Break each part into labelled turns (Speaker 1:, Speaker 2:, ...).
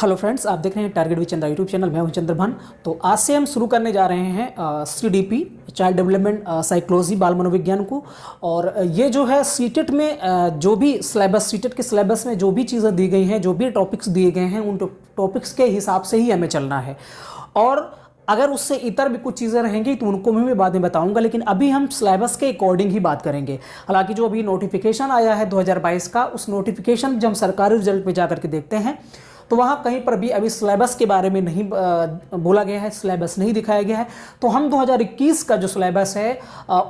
Speaker 1: Hello friends, आप देख रहे हैं target with Chandra YouTube channel. मैं हूं चंद्रभान। तो आज से हम शुरू करने जा रहे हैं सीडीपी, चाइल्ड डेवलपमेंट साइकोलॉजी, बाल मनोविज्ञान को। और ये जो है सीटेट में जो भी सिलेबस, सीटेट के सिलेबस में जो भी चीज़ें दी गई हैं, जो भी टॉपिक्स दिए गए हैं, उन टॉपिक्स के हिसाब से ही हमें चलना है। और अगर उससे इतर भी कुछ चीज़ें रहेंगी तो उनको मैं बाद में बताऊंगा, लेकिन अभी हम सिलेबस के अकॉर्डिंग ही बात करेंगे। हालांकि जो अभी नोटिफिकेशन आया है 2022 का, उस नोटिफिकेशन जब हम सरकारी रिजल्ट पे जाकर के देखते हैं तो वहाँ कहीं पर भी अभी सिलेबस के बारे में नहीं बोला गया है, सिलेबस नहीं दिखाया गया है। तो हम 2021 का जो सिलेबस है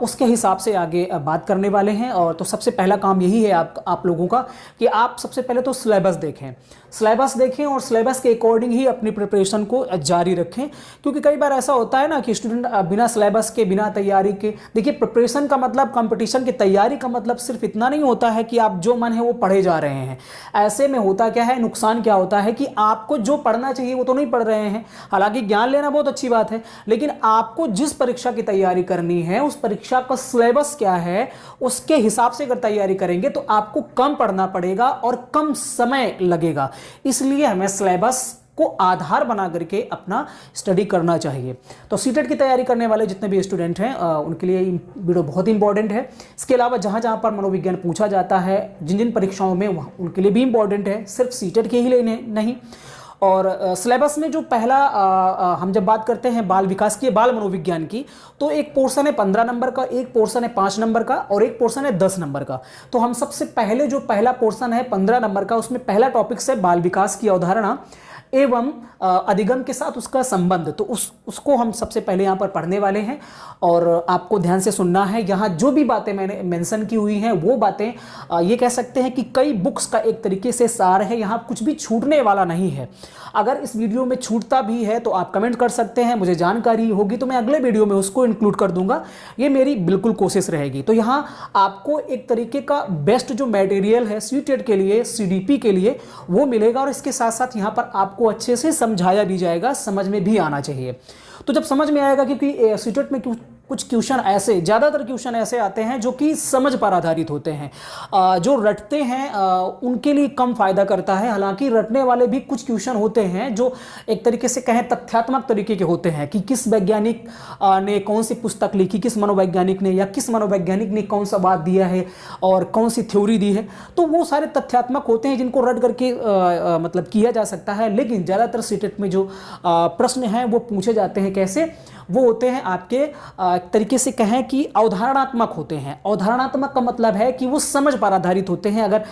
Speaker 1: उसके हिसाब से आगे बात करने वाले हैं। और तो सबसे पहला काम यही है आप लोगों का कि आप सबसे पहले तो सिलेबस देखें और सिलेबस के अकॉर्डिंग ही अपनी प्रिपरेशन को जारी रखें। क्योंकि कई बार ऐसा होता है ना कि स्टूडेंट बिना सिलेबस के, बिना तैयारी के, देखिए प्रिपरेशन का मतलब, कंपटीशन की तैयारी का मतलब सिर्फ इतना नहीं होता है कि आप जो मन है वो पढ़े जा रहे हैं। ऐसे में होता क्या है, नुकसान क्या होता है कि आपको जो पढ़ना चाहिए वो तो नहीं पढ़ रहे हैं। हालांकि ज्ञान लेना बहुत अच्छी बात है, लेकिन आपको जिस परीक्षा की तैयारी करनी है उस परीक्षा का सिलेबस क्या है, उसके हिसाब से अगर तैयारी करेंगे तो आपको कम पढ़ना पड़ेगा और कम समय लगेगा। इसलिए हमें सिलेबस को आधार बना करके अपना स्टडी करना चाहिए। तो सीटेट की तैयारी करने वाले जितने भी स्टूडेंट हैं उनके लिए वीडियो बहुत इंपॉर्टेंट है। इसके अलावा जहाँ जहाँ पर मनोविज्ञान पूछा जाता है, जिन जिन परीक्षाओं में, वहाँ उनके लिए भी इंपॉर्टेंट है, सिर्फ सीटेट के ही लिए नहीं। और सिलेबस में जो पहला हम जब बात करते हैं बाल विकास की, बाल मनोविज्ञान की, तो एक पोर्शन है 15 नंबर का, एक पोर्शन है 5 नंबर का और एक पोर्शन है 10 नंबर का। तो हम सबसे पहले जो पहला पोर्शन है 15 नंबर का, उसमें पहला टॉपिक है बाल विकास की अवधारणा एवं अधिगम के साथ उसका संबंध। तो उसको हम सबसे पहले यहाँ पर पढ़ने वाले हैं और आपको ध्यान से सुनना है। यहाँ जो भी बातें मैंने मेंशन की हुई हैं वो बातें ये कह सकते हैं कि कई बुक्स का एक तरीके से सार है। यहाँ कुछ भी छूटने वाला नहीं है। अगर इस वीडियो में छूटता भी है तो आप कमेंट कर सकते हैं, मुझे जानकारी होगी तो मैं अगले वीडियो में उसको इंक्लूड कर दूंगा। ये मेरी बिल्कुल कोशिश रहेगी। तो यहाँ आपको एक तरीके का बेस्ट जो मटेरियल है सीटेट के लिए, सीडीपी के लिए, वो मिलेगा। और इसके साथ साथ यहाँ पर आपको अच्छे से समझाया भी जाएगा, समझ में भी आना चाहिए। तो जब समझ में आएगा, क्योंकि सीटेट में कुछ क्वेश्चन ऐसे, ज़्यादातर क्वेश्चन ऐसे आते हैं जो कि समझ पर आधारित होते हैं। जो रटते हैं उनके लिए कम फायदा करता है। हालांकि रटने वाले भी कुछ क्वेश्चन होते हैं जो एक तरीके से कहें तथ्यात्मक तरीके के होते हैं कि किस वैज्ञानिक ने कौन सी पुस्तक लिखी, किस मनोवैज्ञानिक ने, या किस मनोवैज्ञानिक ने कौन सा बात दिया है और कौन सी थ्योरी दी है। तो वो सारे तथ्यात्मक होते हैं जिनको रट करके मतलब किया जा सकता है। लेकिन ज़्यादातर सीटेट में जो प्रश्न हैं वो पूछे जाते हैं कैसे, वो होते हैं आपके एक तरीके से कहें कि अवधारणात्मक होते हैं। अवधारणात्मक का मतलब है कि वो समझ पर आधारित होते हैं। अगर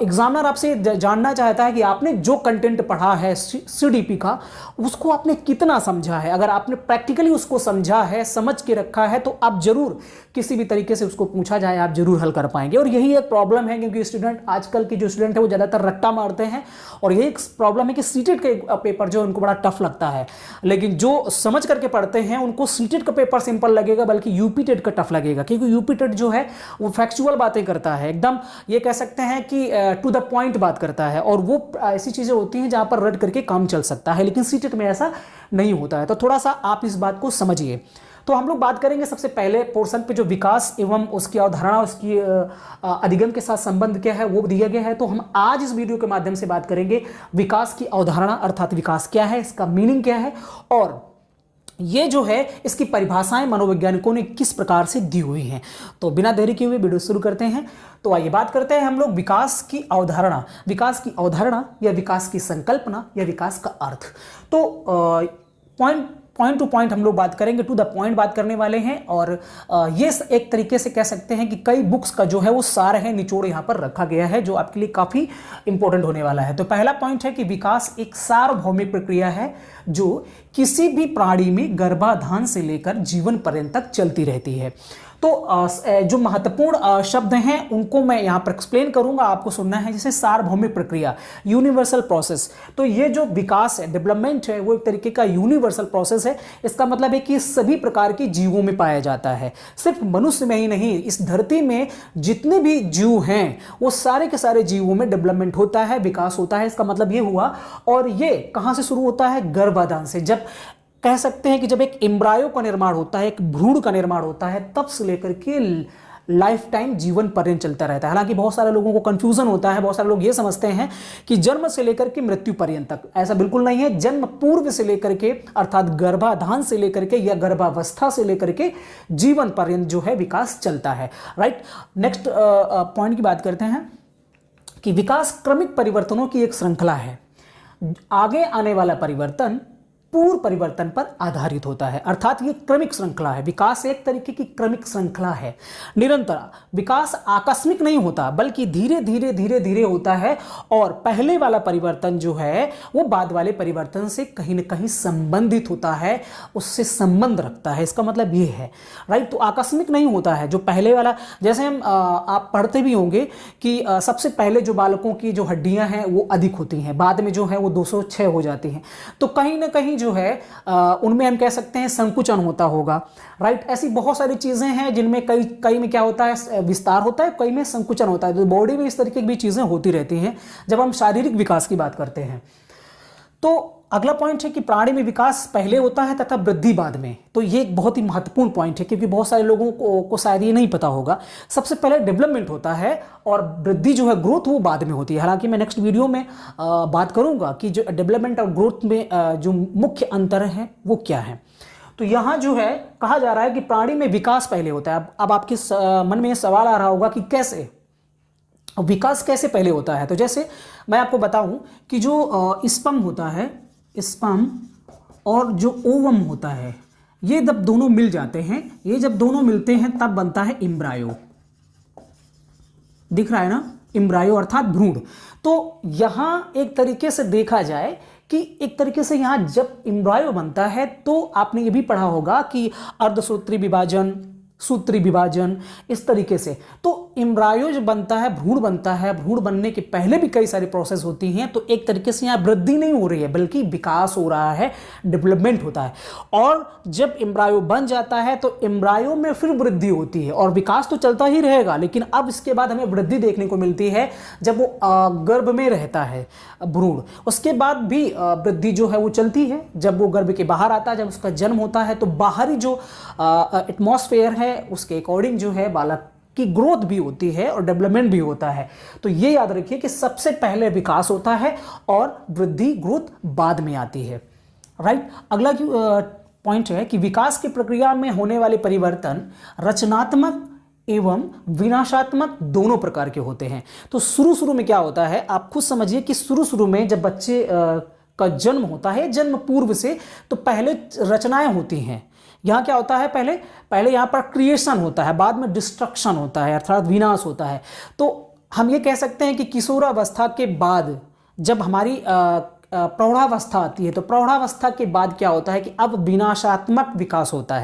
Speaker 1: एग्जामिनर आपसे जानना चाहता है कि आपने जो कंटेंट पढ़ा है सीडीपी का, उसको आपने कितना समझा है, अगर आपने प्रैक्टिकली उसको समझा है, समझ के रखा है, तो आप जरूर किसी भी तरीके से उसको पूछा जाए आप जरूर हल कर पाएंगे। और यही एक प्रॉब्लम है, क्योंकि स्टूडेंट, आजकल के जो स्टूडेंट है वो ज़्यादातर रट्टा मारते हैं। और यही एक प्रॉब्लम है कि सीटेट के पेपर जो उनको बड़ा टफ लगता है, लेकिन जो समझ करके पढ़ते हैं उनको सीटेट का पेपर सिंपल लगेगा, बल्कि यूपी टेट का टफ लगेगा। क्योंकि यूपी टेट जो है वो फैक्चुअल बातें करता है, एकदम ये कह सकते हैं कि टू द पॉइंट बात करता है। और वो ऐसी चीज़ें होती हैं जहाँ पर रट करके काम चल सकता है, लेकिन सीटेट में ऐसा नहीं होता है। तो थोड़ा सा आप इस बात को समझिए। तो हम लोग बात करेंगे सबसे पहले पोर्शन पे जो विकास एवं उसकी अवधारणा, उसकी अधिगम के साथ संबंध क्या है वो दिया गया है। तो हम आज इस वीडियो के माध्यम से बात करेंगे विकास की अवधारणा, अर्थात विकास क्या है, इसका मीनिंग क्या है, और ये जो है इसकी परिभाषाएं मनोवैज्ञानिकों ने किस प्रकार से दी हुई हैं। तो बिना देरी किए हुए वीडियो शुरू करते हैं। तो आइए बात करते हैं हम लोग विकास की अवधारणा। विकास की अवधारणा या विकास की संकल्पना या विकास का अर्थ। तो पॉइंट टू पॉइंट हम लोग बात करेंगे, टू द पॉइंट बात करने वाले हैं। और ये एक तरीके से कह सकते हैं कि कई बुक्स का जो है वो सार है, निचोड़ यहाँ पर रखा गया है, जो आपके लिए काफ़ी इंपॉर्टेंट होने वाला है। तो पहला पॉइंट है कि विकास एक सार्वभौमिक प्रक्रिया है जो किसी भी प्राणी में गर्भाधान से लेकर जीवन पर्यंत तक चलती रहती है। तो जो महत्वपूर्ण शब्द हैं उनको मैं यहाँ पर एक्सप्लेन करूँगा, आपको सुनना है। जैसे सार्वभौमिक प्रक्रिया, यूनिवर्सल प्रोसेस। तो ये जो विकास है, डेवलपमेंट है, वो एक तरीके का यूनिवर्सल प्रोसेस है। इसका मतलब है कि सभी प्रकार के जीवों में पाया जाता है, सिर्फ मनुष्य में ही नहीं, इस धरती में जितने भी जीव हैं वो सारे के सारे जीवों में डेवलपमेंट होता है, विकास होता है। इसका मतलब ये हुआ। और ये कहाँ से शुरू होता है? गर्भाधान से। जब कह सकते हैं कि जब एक एम्ब्रायो का निर्माण होता है, एक भ्रूण का निर्माण होता है, तब से लेकर के लाइफ टाइम, जीवन पर्यंत चलता रहता है। हालांकि बहुत सारे लोगों को कंफ्यूजन होता है, बहुत सारे लोग ये समझते हैं कि जन्म से लेकर के मृत्यु पर्यंत तक, ऐसा बिल्कुल नहीं है। जन्म पूर्व से लेकर के अर्थात गर्भाधान से लेकर के या गर्भावस्था से लेकर के जीवन पर्यंत जो है विकास चलता है। राइट, नेक्स्ट पॉइंट की बात करते हैं कि विकास क्रमिक परिवर्तनों की एक श्रृंखला है। आगे आने वाला परिवर्तन पूर्व परिवर्तन पर आधारित होता है, अर्थात ये क्रमिक श्रृंखला है। विकास एक तरीके की क्रमिक श्रृंखला है, निरंतर। विकास आकस्मिक नहीं होता, बल्कि धीरे धीरे धीरे धीरे होता है, और पहले वाला परिवर्तन जो है वो बाद वाले परिवर्तन से कहीं ना कहीं संबंधित होता है, उससे संबंध रखता है। इसका मतलब ये है, राइट। तो आकस्मिक नहीं होता है जो पहले वाला, जैसे हम आप पढ़ते भी होंगे कि सबसे पहले जो बालकों की जो हड्डियां हैं वो अधिक होती हैं, बाद में जो है वो 206 हो जाती हैं। तो कहीं ना कहीं जो है उनमें हम कह सकते हैं संकुचन होता होगा, राइट। ऐसी बहुत सारी चीजें हैं जिनमें कई में क्या होता है, विस्तार होता है, कई में संकुचन होता है। तो बॉडी में इस तरीके की भी चीजें होती रहती हैं जब हम शारीरिक विकास की बात करते हैं। तो अगला पॉइंट है कि प्राणी में विकास पहले होता है तथा वृद्धि बाद में। तो ये एक बहुत ही महत्वपूर्ण पॉइंट है, क्योंकि बहुत सारे लोगों को शायद ये नहीं पता होगा। सबसे पहले डेवलपमेंट होता है और वृद्धि जो है, ग्रोथ, वो बाद में होती है। हालांकि मैं नेक्स्ट वीडियो में बात करूंगा कि जो डेवलपमेंट और ग्रोथ में जो मुख्य अंतर है वो क्या है। तो यहां जो है कहा जा रहा है कि प्राणी में विकास पहले होता है। अब आपके मन में सवाल आ रहा होगा कि कैसे, विकास कैसे पहले होता है। तो जैसे मैं आपको बताऊं कि जो स्पर्म होता है, स्पर्म और जो ओवम होता है, ये जब दोनों मिल जाते हैं, ये जब दोनों मिलते हैं तब बनता है एम्ब्रायो। दिख रहा है ना, एम्ब्रायो अर्थात भ्रूण। तो यहां एक तरीके से देखा जाए कि एक तरीके से यहां जब एम्ब्रायो बनता है तो आपने ये भी पढ़ा होगा कि अर्धसूत्री विभाजन, सूत्री विभाजन, इस तरीके से। तो एम्ब्रायो जो बनता है, भ्रूण बनता है, भ्रूण बनने के पहले भी कई सारी प्रोसेस होती हैं। तो एक तरीके से यहाँ वृद्धि नहीं हो रही है, बल्कि विकास हो रहा है, डेवलपमेंट होता है। और जब एम्ब्रायो बन जाता है तो एम्ब्रायो में फिर वृद्धि होती है, और विकास तो चलता ही रहेगा, लेकिन अब इसके बाद हमें वृद्धि देखने को मिलती है जब वो गर्भ में रहता है भ्रूण। उसके बाद भी वृद्धि जो है वो चलती है जब वो गर्भ के बाहर आता है, जब उसका जन्म होता है। तो बाहरी जो एटमॉस्फेयर है उसके अकॉर्डिंग जो है बालक की ग्रोथ भी होती है और डेवलपमेंट भी होता है। तो ये याद रखिए कि सबसे पहले विकास होता है और वृद्धि, ग्रोथ बाद में आती है, राइट। अगला पॉइंट है कि विकास की प्रक्रिया में होने वाले परिवर्तन रचनात्मक एवं विनाशात्मक दोनों प्रकार के होते हैं। तो शुरू में क्या होता है, आप खुद समझिए कि शुरू में जब बच्चे का जन्म होता है, जन्म पूर्व से, तो पहले रचनाएं होती हैं। यहाँ क्या होता है, पहले यहाँ पर क्रिएशन होता है, बाद में डिस्ट्रक्शन होता है, अर्थात विनाश होता है। तो हम ये कह सकते हैं कि किशोरावस्था के बाद जब हमारी प्रौढ़ावस्था आती है, तो प्रौढ़ावस्था के बाद क्या होता है कि अब विनाशात्मक विकास होता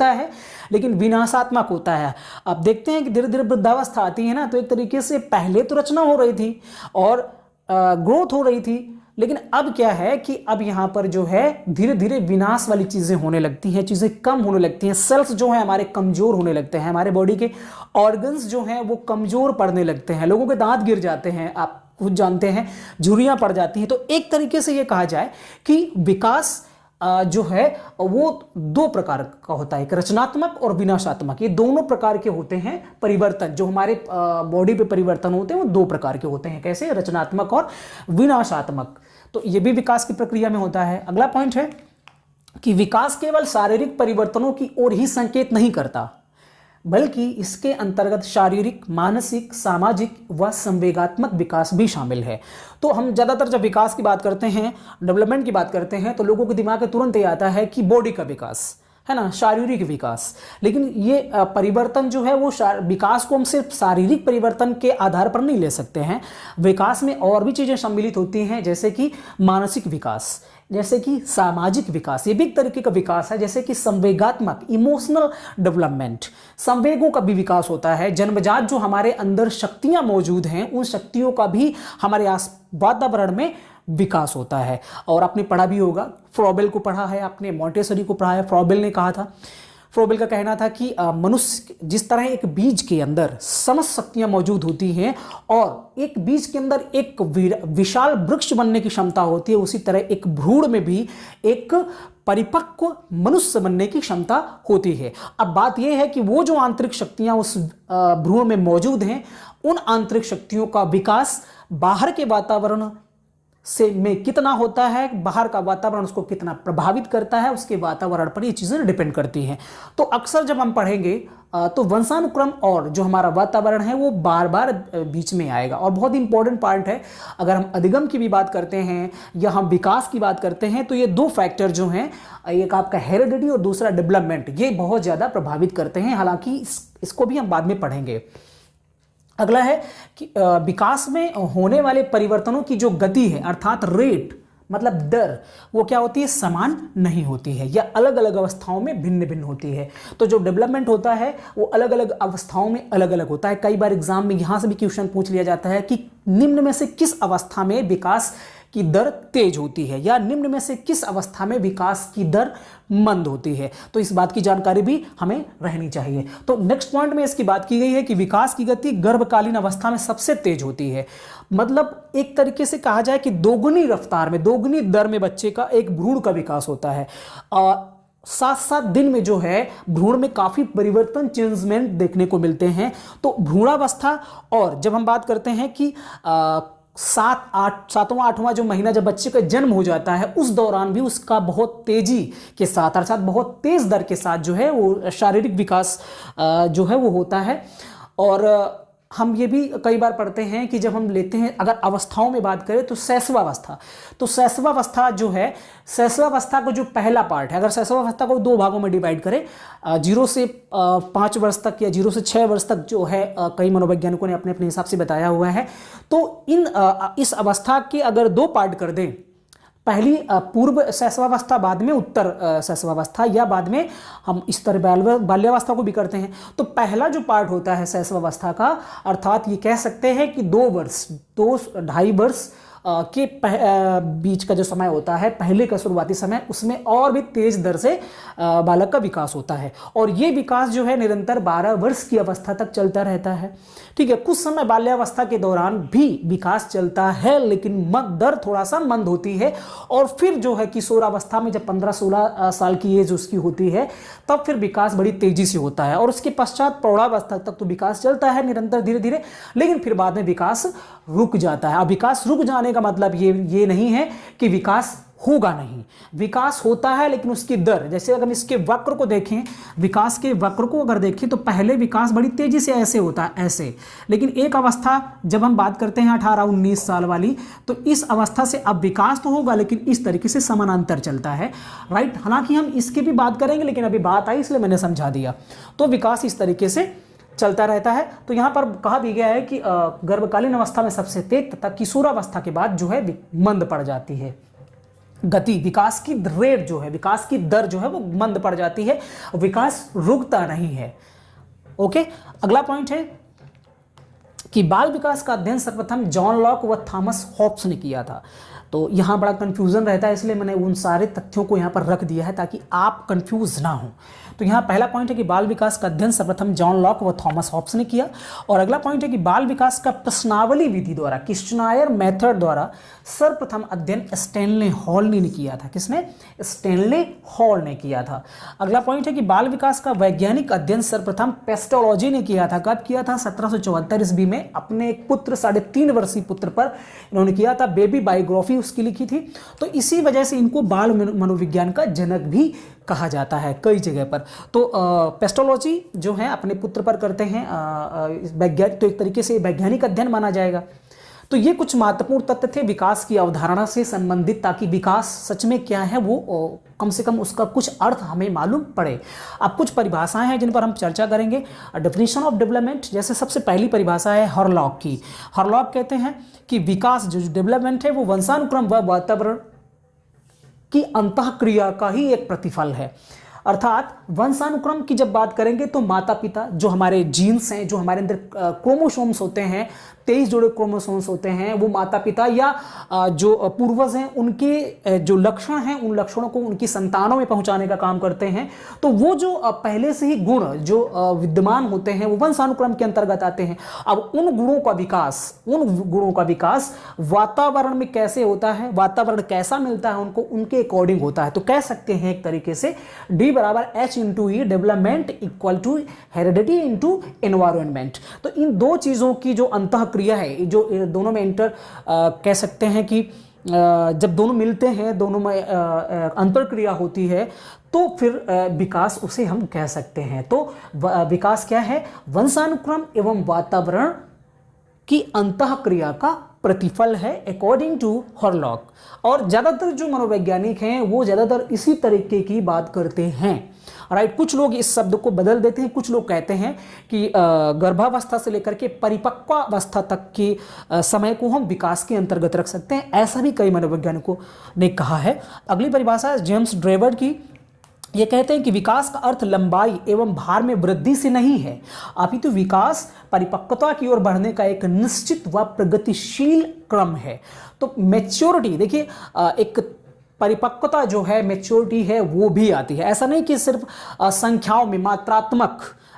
Speaker 1: है, लेकिन विनाशात्मक होता है। अब देखते हैं कि धीरे धीरे वृद्धावस्था आती है ना, तो एक तरीके से पहले तो रचना हो रही थी और ग्रोथ हो रही थी, लेकिन अब क्या है कि अब यहां पर जो है धीरे धीरे विनाश वाली चीजें होने लगती हैं, चीजें कम होने लगती हैं, सेल्स जो है हमारे कमजोर होने लगते हैं, हमारे बॉडी के ऑर्गन्स जो हैं वो कमजोर पड़ने लगते हैं, लोगों के दांत गिर जाते हैं, आप खुद जानते हैं, झुर्रियां पड़ जाती हैं। तो एक तरीके से ये कहा जाए कि विकास जो है वो दो प्रकार का होता है, एक रचनात्मक और विनाशात्मक। ये दोनों प्रकार के होते हैं परिवर्तन, जो हमारे बॉडी पे परिवर्तन होते हैं वो दो प्रकार के होते हैं। कैसे, रचनात्मक और विनाशात्मक। तो ये भी विकास की प्रक्रिया में होता है। अगला पॉइंट है कि विकास केवल शारीरिक परिवर्तनों की ओर ही संकेत नहीं करता, बल्कि इसके अंतर्गत शारीरिक, मानसिक, सामाजिक व संवेगात्मक विकास भी शामिल है। तो हम ज़्यादातर जब विकास की बात करते हैं, डेवलपमेंट की बात करते हैं, तो लोगों के दिमाग में तुरंत ये आता है कि बॉडी का विकास है ना, शारीरिक विकास। लेकिन ये परिवर्तन जो है वो विकास को हम सिर्फ शारीरिक परिवर्तन के आधार पर नहीं ले सकते हैं। विकास में और भी चीज़ें सम्मिलित होती हैं, जैसे कि मानसिक विकास, जैसे कि सामाजिक विकास, ये भी एक तरीके का विकास है, जैसे कि संवेगात्मक, इमोशनल डेवलपमेंट, संवेगों का भी विकास होता है। जन्मजात जो हमारे अंदर शक्तियां मौजूद हैं, उन शक्तियों का भी हमारे वातावरण में विकास होता है। और आपने पढ़ा भी होगा, फ्रॉबेल को पढ़ा है आपने, मॉन्टेसरी को पढ़ा है। फ्रॉबेल ने कहा था फ्रोबेल का कहना था कि मनुष्य जिस तरह एक बीज के अंदर समस्त शक्तियां मौजूद होती हैं और एक बीज के अंदर एक विशाल वृक्ष बनने की क्षमता होती है, उसी तरह एक भ्रूण में भी एक परिपक्व मनुष्य बनने की क्षमता होती है। अब बात यह है कि वो जो आंतरिक शक्तियां उस भ्रूण में मौजूद हैं, उन आंतरिक शक्तियों का विकास बाहर के वातावरण से में कितना होता है, बाहर का वातावरण उसको कितना प्रभावित करता है, उसके वातावरण पर ये चीज़ें डिपेंड करती हैं। तो अक्सर जब हम पढ़ेंगे तो वंशानुक्रम और जो हमारा वातावरण है वो बार बार बीच में आएगा और बहुत इंपॉर्टेंट पार्ट है। अगर हम अधिगम की भी बात करते हैं या हम विकास की बात करते हैं तो ये दो फैक्टर जो हैं, एक आपका हेरिडिटी और दूसरा डेवलपमेंट, ये बहुत ज़्यादा प्रभावित करते हैं। हालांकि इसको भी हम बाद में पढ़ेंगे। अगला है कि विकास में होने वाले परिवर्तनों की जो गति है अर्थात रेट मतलब दर, वो क्या होती है, समान नहीं होती है या अलग अलग अवस्थाओं में भिन्न भिन्न होती है। तो जो डेवलपमेंट होता है वो अलग अलग अवस्थाओं में अलग अलग होता है। कई बार एग्जाम में यहाँ से भी क्वेश्चन पूछ लिया जाता है कि निम्न में से किस अवस्था में विकास की दर तेज होती है या निम्न में से किस अवस्था में विकास की दर मंद होती है। तो इस बात की जानकारी भी हमें रहनी चाहिए। तो नेक्स्ट पॉइंट में इसकी बात की गई है कि विकास की गति गर्भकालीन अवस्था में सबसे तेज होती है। मतलब एक तरीके से कहा जाए कि दोगुनी रफ्तार में, दोगुनी दर में बच्चे का एक भ्रूण का विकास होता है। 7-7 दिन में जो है भ्रूण में काफी परिवर्तन, चेंजमेंट देखने को मिलते हैं। तो भ्रूणावस्था, और जब हम बात करते हैं कि 7वां 8वां जो महीना जब बच्चे का जन्म हो जाता है, उस दौरान भी उसका बहुत तेजी के साथ अर्थात बहुत तेज दर के साथ जो है वो शारीरिक विकास जो है वो होता है। और हम ये भी कई बार पढ़ते हैं कि जब हम लेते हैं, अगर अवस्थाओं में बात करें तो शैशवावस्था, तो शैशवावस्था जो है, शैशवावस्था का जो पहला पार्ट है, अगर शैशवावस्था को 2 भागों में डिवाइड करें, 0 से 5 वर्ष तक या 0 से 6 वर्ष तक जो है, कई मनोवैज्ञानिकों ने अपने अपने हिसाब से बताया हुआ है। तो इस अवस्था के अगर 2 पार्ट कर दें, पहली पूर्व शैशवावस्था, बाद में उत्तर शैशवावस्था, या बाद में हम इस तरह बाल्यावस्था को भी करते हैं। तो पहला जो पार्ट होता है शैशवावस्था का, अर्थात ये कह सकते हैं कि 2 वर्ष 2-2.5 वर्ष के बीच का जो समय होता है, पहले का शुरुआती समय, उसमें और भी तेज दर से बालक का विकास होता है। और ये विकास जो है निरंतर 12 वर्ष की अवस्था तक चलता रहता है। ठीक है, कुछ समय बाल्यावस्था के दौरान भी विकास चलता है, लेकिन दर थोड़ा सा मंद होती है। और फिर जो है किशोरावस्था में जब 15-16 साल की एज उसकी होती है, तब फिर विकास बड़ी तेजी से होता है। और उसके पश्चात प्रौढ़ावस्था तक तो विकास चलता है निरंतर धीरे धीरे, लेकिन फिर बाद में विकास रुक जाता है। अब विकास रुक जाने का मतलब ये नहीं है कि विकास होगा नहीं, विकास होता है, लेकिन उसकी दर, जैसे अगर हम इसके वक्र को देखें, विकास के वक्र को अगर देखें तो पहले विकास बड़ी तेजी से ऐसे होता है, ऐसे, लेकिन एक अवस्था जब हम बात करते हैं 18-19 साल वाली, तो इस अवस्था से अब विकास तो होगा लेकिन इस तरीके से समानांतर चलता है, राइट। हालांकि हम इसकी भी बात करेंगे, लेकिन अभी बात आई इसलिए मैंने समझा दिया। तो विकास इस तरीके से चलता रहता है। तो यहाँ पर कहा भी गया है कि गर्भकालीन अवस्था में सबसे तेज तथा किशोरावस्था के बाद जो है मंद पड़ जाती है गति, विकास की रेट जो है, विकास की दर जो है वो मंद पड़ जाती है, विकास रुकता नहीं है। ओके, अगला पॉइंट है कि बाल विकास का अध्ययन सर्वप्रथम जॉन लॉक व थॉमस हॉब्स ने किया था। तो यहाँ बड़ा कंफ्यूजन रहता है, इसलिए मैंने उन सारे तथ्यों को यहाँ पर रख दिया है ताकि आप कंफ्यूज ना हो। तो यहाँ पहला पॉइंट है कि बाल विकास का अध्ययन सर्वप्रथम जॉन लॉक व थॉमस हॉब्स ने किया। और अगला पॉइंट है कि बाल विकास का प्रश्नावली विधि द्वारा, क्वेश्चनायर मेथड द्वारा सर्वप्रथम अध्ययन स्टैनले हॉल ने किया था। किसने? स्टैनले हॉल ने किया था। अगला पॉइंट है कि बाल विकास का वैज्ञानिक अध्ययन सर्वप्रथम पेस्टोलॉजी ने किया था। कब किया था? 1774 ईस्वी में अपने एक पुत्र, 3.5 वर्षीय पुत्र पर इन्होंने किया था, बेबी बायोग्राफी उसकी लिखी थी। तो इसी वजह से इनको बाल मनोविज्ञान का जनक भी कहा जाता है कई जगह पर। तो पेस्टोलॉजी जो है अपने पुत्र पर करते हैं वैज्ञानिक, तो एक तरीके से वैज्ञानिक अध्ययन माना जाएगा। तो ये कुछ महत्वपूर्ण तथ्य थे विकास की अवधारणा से संबंधित, ताकि विकास सच में क्या है वो कम से कम उसका कुछ अर्थ हमें मालूम पड़े। अब कुछ परिभाषाएं हैं जिन पर हम चर्चा करेंगे। डेफिनेशन ऑफ डेवलपमेंट, जैसे सबसे पहली परिभाषा है हॉरलॉक की। हॉरलॉक कहते हैं कि विकास जो डेवलपमेंट है वो वंशानुक्रम व वातावरण की अंतःक्रिया का ही एक प्रतिफल है। अर्थात वंशानुक्रम की जब बात करेंगे तो माता पिता, जो हमारे जीन्स हैं, जो हमारे अंदर क्रोमोसोम्स होते हैं, 23 जोड़े क्रोमोसोम्स होते हैं वो माता पिता या जो पूर्वज हैं उनके जो लक्षण हैं उन लक्षणों को उनकी संतानों में पहुंचाने का काम करते हैं। तो वो जो पहले से ही गुण जो विद्यमान होते हैं वो वंशानुक्रम के अंतर्गत आते हैं। अब उन गुणों का विकास वातावरण में कैसे होता है, वातावरण कैसा मिलता है उनको, उनके अकॉर्डिंग होता है। तो कह सकते हैं एक तरीके से D बराबर H/E development equal to heredity into environment. तो इन दो चीजों की जो अंतःक्रिया है, जो दोनों में कह सकते हैं कि जब दोनों मिलते हैं, दोनों में अंतर्क्रिया होती है तो फिर विकास उसे हम कह सकते हैं। तो विकास क्या है? वंशानुक्रम एवं वातावरण की अंतःक्रिया का प्रतिफल है अकॉर्डिंग टू हॉरलॉक। और ज्यादातर जो मनोवैज्ञानिक हैं वो ज्यादातर इसी तरीके की बात करते हैं, राइट। कुछ लोग इस शब्द को बदल देते हैं, कुछ लोग कहते हैं कि गर्भावस्था से लेकर के परिपक्वावस्था तक के समय को हम विकास के अंतर्गत रख सकते हैं। ऐसा भी कई मनोवैज्ञानिकों ने कहा है। अगली परिभाषा है जेम्स ड्रेवर की। ये कहते हैं कि विकास का अर्थ लंबाई एवं भार में वृद्धि से नहीं है, अपितु विकास परिपक्वता की ओर बढ़ने का एक निश्चित व प्रगतिशील क्रम है। तो मैच्योरिटी, देखिए एक परिपक्वता जो है, मैच्योरिटी है, वो भी आती है। ऐसा नहीं कि सिर्फ संख्याओं में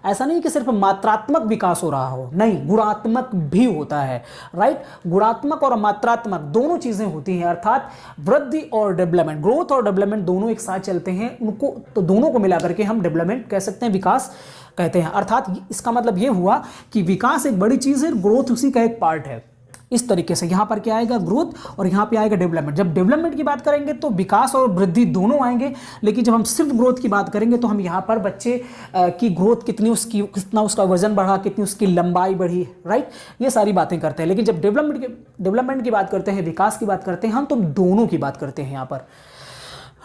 Speaker 1: ऐसा नहीं कि सिर्फ मात्रात्मक विकास हो रहा हो, नहीं, गुणात्मक भी होता है, राइट। गुणात्मक और मात्रात्मक दोनों चीजें होती हैं, अर्थात वृद्धि और डेवलपमेंट, ग्रोथ और डेवलपमेंट दोनों एक साथ चलते हैं। उनको तो दोनों को मिलाकर के हम डेवलपमेंट कह सकते हैं, विकास कहते हैं। अर्थात इसका मतलब यह हुआ कि विकास एक बड़ी चीज है, ग्रोथ उसी का एक पार्ट है। इस तरीके से यहां पर क्या आएगा? ग्रोथ, और यहां पे आएगा डेवलपमेंट। जब डेवलपमेंट की बात करेंगे तो विकास और वृद्धि दोनों आएंगे, लेकिन जब हम सिर्फ ग्रोथ की बात करेंगे तो हम यहां पर बच्चे की ग्रोथ कितना उसका वजन बढ़ा, कितनी उसकी लंबाई बढ़ी, राइट, ये सारी बातें करते हैं। लेकिन जब डेवलपमेंट की बात करते हैं, विकास की बात करते हैं हम, तो दोनों की बात करते हैं यहां पर,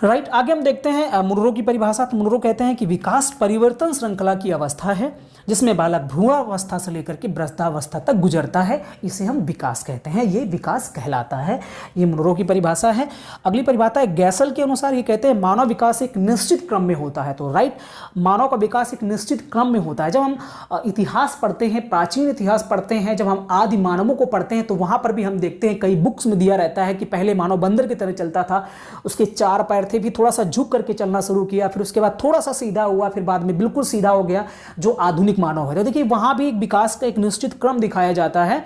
Speaker 1: राइट। आगे हम देखते हैं मुनरो की परिभाषा। तो मुनरो कहते हैं कि विकास परिवर्तन श्रृंखला की अवस्था है जिसमें बालक भ्रूणावस्था से लेकर के वृद्धावस्था तक गुजरता है, इसे हम विकास कहते हैं, ये विकास कहलाता है। ये मुनरो की परिभाषा है। अगली परिभाषा है गैसल के अनुसार। ये कहते हैं मानव विकास एक निश्चित क्रम में होता है। तो राइट, मानव का विकास एक निश्चित क्रम में होता है। जब हम इतिहास पढ़ते हैं, प्राचीन इतिहास पढ़ते हैं, जब हम आदि मानवों को पढ़ते हैं, तो वहां पर भी हम देखते हैं, कई बुक्स में दिया रहता है कि पहले मानव बंदर की तरह चलता था, उसके 4 पैर थे, भी थोड़ा सा झुक करके चलना शुरू किया, फिर उसके बाद थोड़ा सा सीधा हुआ, फिर बाद में बिल्कुल सीधा हो गया, जो आधुनिक मानव है। तो देखिए वहां भी एक विकास का एक निश्चित क्रम दिखाया जाता है,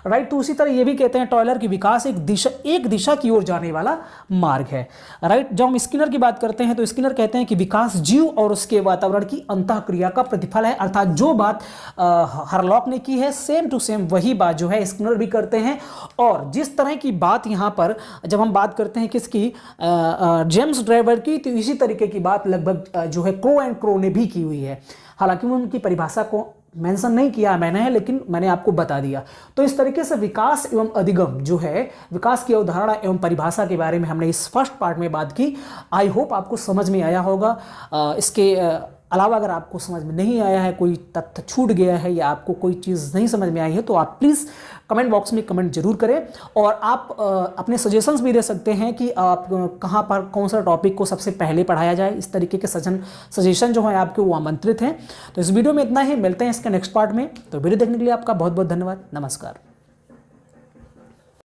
Speaker 1: राइट। तो उसी तरह ये भी कहते हैं टॉयलर की विकास एक दिशा की ओर जाने वाला मार्ग है, राइट। जब हम स्किनर की बात करते हैं तो स्किनर कहते हैं कि विकास जीव और उसके वातावरण की अंतःक्रिया का प्रतिफल है। अर्थात जो बात हरलॉक ने की है, सेम टू सेम वही बात जो है स्किनर भी करते हैं। और जिस तरह की बात यहाँ पर जब हम बात करते हैं किसकी, जेम्स ड्रेवर की, तो इसी तरीके की बात लगभग जो है क्रो एंड क्रो ने भी की हुई है। हालांकि उनकी परिभाषा को मेंशन नहीं किया मैंने, लेकिन मैंने आपको बता दिया। तो इस तरीके से विकास एवं अधिगम जो है, विकास की अवधारणा एवं परिभाषा के बारे में हमने इस फर्स्ट पार्ट में बात की। आई होप आपको समझ में आया होगा। इसके अलावा अगर आपको समझ में नहीं आया है, कोई तथ्य छूट गया है या आपको कोई चीज़ नहीं समझ में आई है, तो आप प्लीज़ कमेंट बॉक्स में कमेंट जरूर करें। और आप अपने सजेशंस भी दे सकते हैं कि आप कहाँ पर कौन सा टॉपिक को सबसे पहले पढ़ाया जाए। इस तरीके के सजेशन जो है आपके वो आमंत्रित हैं। तो इस वीडियो में इतना ही, मिलते हैं इसके नेक्स्ट पार्ट में। तो वीडियो देखने के लिए आपका बहुत बहुत धन्यवाद। नमस्कार।